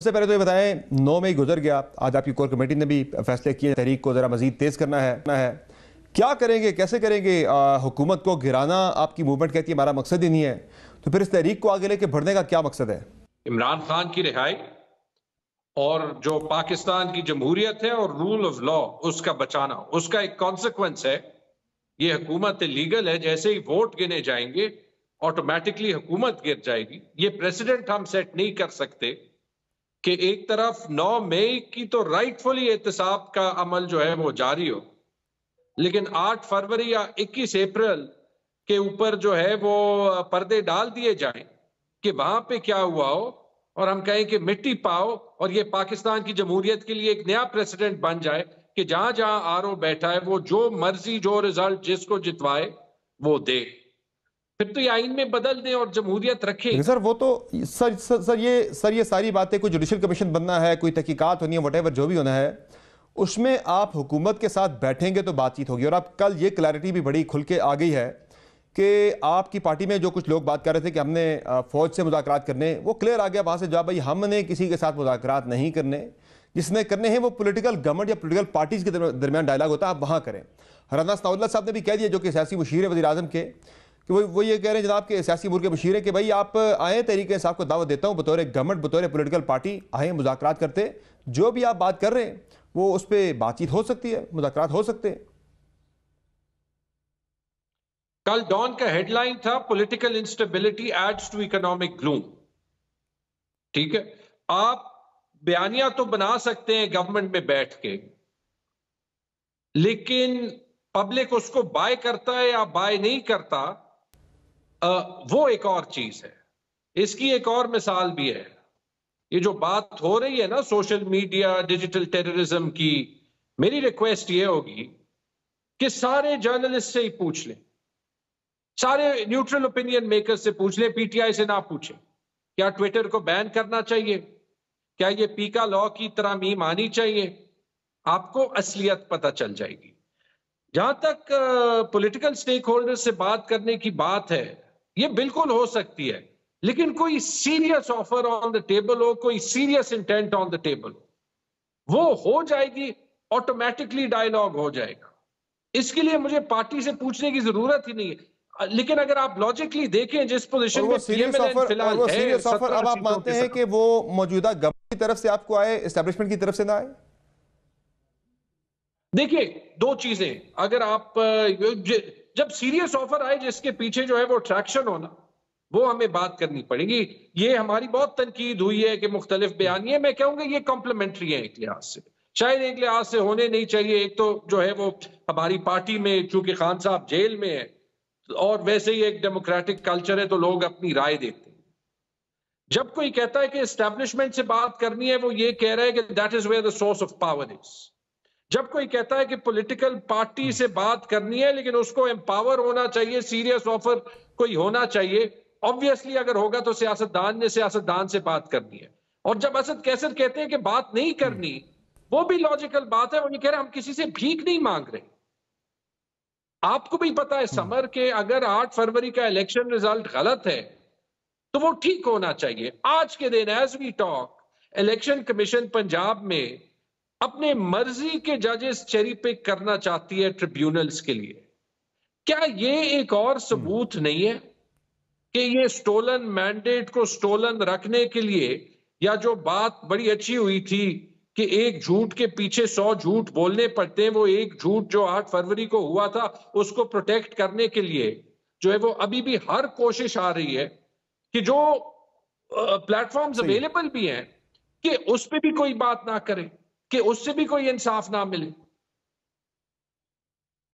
सबसे पहले तो ये बताएं, 9 मई गुजर गया, आज आपकी कोर कमेटी ने भी फैसले किए तहरीक को ज़रा मजीद तेज़ करना है। क्या करेंगे, कैसे करेंगे? हुकूमत को गिराना आपकी मूवमेंट कहती है हमारा मकसद ही नहीं है, तो फिर इस तहरीक को आगे लेके बढ़ने का क्या मकसद है? इमरान खान की रिहाई और जो पाकिस्तान की जमहूरियत है और रूल ऑफ लॉ उसका बचाना, उसका एक कॉन्सिक्वेंस है। ये हुकूमत लीगल है, जैसे ही वोट गिने जाएंगे ऑटोमेटिकली हुकूमत गिर जाएगी। ये प्रेसिडेंट हम सेट नहीं कर सकते कि एक तरफ 9 मई की तो राइटफुली एहतसाब का अमल जो है वो जारी हो, लेकिन 8 फरवरी या 21 अप्रैल के ऊपर जो है वो पर्दे डाल दिए जाएं कि वहां पे क्या हुआ हो और हम कहें कि मिट्टी पाओ, और ये पाकिस्तान की जमहूरियत के लिए एक नया प्रेसिडेंट बन जाए कि जहां जहां आरओ बैठा है वो जो मर्जी जो रिजल्ट जिसको जितवाए वो दे। फिर तो ये आइन में बदल दें और जमहूरियत रखें। सर वो तो सर ये सारी बातें, कोई जुडिशल कमीशन बनना है, कोई तहकीकात होनी है, वटेवर जो भी होना है, उसमें आप हुकूमत के साथ बैठेंगे तो बातचीत होगी। और अब कल ये क्लैरिटी भी बड़ी खुल के आ गई है कि आपकी पार्टी में जो कुछ लोग बात कर रहे थे कि हमने फौज से मुज़ाकरात करने, वो क्लियर आ गया वहाँ से जवाब, भाई हमने किसी के साथ मुज़ाकरात नहीं करने, जिसने करने हैं वो पॉलिटिकल गवर्नमेंट या पॉलिटिकल पार्टीज़ के दरमियान डायलॉग होता है, आप वहाँ करें। राना सनाउल्लाह साहब ने भी कह दिया, जो कि सियासी मुशीर है वज़ीर आज़म के, कि वो ये कह रहे हैं जनाब के सियासी अमूर के मुशीर है कि भाई आप आए, तरीके से आपको दावत देता हूँ बतौर गवर्नमेंट, बतौर पॉलिटिकल पार्टी आए, मुज़ाकरात करते, जो भी आप बात कर रहे हैं वो उस पर बातचीत हो सकती है, मुज़ाकरात हो सकते हैं। कल डॉन का हेडलाइन था political instability adds to economic gloom. ठीक है, आप बयानिया तो बना सकते हैं गवर्नमेंट में बैठ के, लेकिन पब्लिक उसको बाय करता है या बाय नहीं करता, वो एक और चीज है। इसकी एक और मिसाल भी है। ये जो बात हो रही है ना सोशल मीडिया डिजिटल टेररिज्म की, मेरी रिक्वेस्ट ये होगी कि सारे जर्नलिस्ट से ही पूछ लें, सारे न्यूट्रल ओपिनियन मेकर से पूछ लें, पीटीआई से ना पूछें। क्या ट्विटर को बैन करना चाहिए? क्या ये पीका लॉ की तरमीम आनी चाहिए? आपको असलियत पता चल जाएगी। जहां तक पॉलिटिकल स्टेक होल्डर से बात करने की बात है, ये बिल्कुल हो सकती है, लेकिन कोई serious offer on the table हो, कोई serious intent on the table हो, वो हो जाएगी, ऑटोमेटिकली डायलॉग हो जाएगा। इसके लिए मुझे पार्टी से पूछने की जरूरत ही नहीं है। लेकिन अगर आप लॉजिकली देखें जिस पोजीशन में पीएमएलएन फिलहाल है, सीरियस ऑफर अब आप मानते हैं कि वो मौजूदा गवर्नमेंट की तरफ से आपको आए, एस्टेब्लिशमेंट की तरफ से ना आए? देखिए, दो चीजें, अगर आप जब सीरियस ऑफर आए जिसके पीछे जो है वो ट्रैक्शन होना, वो हमें बात करनी पड़ेगी। ये हमारी बहुत तनकीद हुई है कि मुख्तलिफ बयानिए, मैं कहूंगा ये कॉम्प्लीमेंट्री है एक लिहाज से, शायद एक लिहाज से होने नहीं चाहिए। एक तो जो है वो हमारी पार्टी में चूंकि खान साहब जेल में है और वैसे ही एक डेमोक्रेटिक कल्चर है तो लोग अपनी राय देते हैं। जब कोई कहता है कि एस्टैब्लिशमेंट से बात करनी है, वो ये कह रहा है कि that is where the source of power is. जब कोई कहता है कि पॉलिटिकल पार्टी से बात करनी है लेकिन उसको एम्पावर होना चाहिए, सीरियस ऑफर कोई होना चाहिए, ऑब्वियसली अगर होगा तो सियासतदान ने सियासतदान से बात करनी है। और जब असद कैसर कहते हैं कि बात नहीं करनी, वो भी लॉजिकल बात है। वो ये कह रहे हैं हम किसी से भीख नहीं मांग रहे। आपको भी पता है समर के अगर 8 फरवरी का इलेक्शन रिजल्ट गलत है तो वो ठीक होना चाहिए। आज के दिन as we talk election commission Punjab में अपने मर्जी के जजेस चेरी पिक करना चाहती है ट्रिब्यूनल्स के लिए। क्या ये एक और सबूत नहीं है कि ये स्टोलन मैंडेट को स्टोलन रखने के लिए, या जो बात बड़ी अच्छी हुई थी कि एक झूठ के पीछे 100 झूठ बोलने पड़ते हैं, वो एक झूठ जो 8 फरवरी को हुआ था उसको प्रोटेक्ट करने के लिए जो है वो अभी भी हर कोशिश आ रही है कि जो प्लेटफॉर्म्स अवेलेबल भी हैं कि उस पर भी कोई बात ना करे, कि उससे भी कोई इंसाफ ना मिले।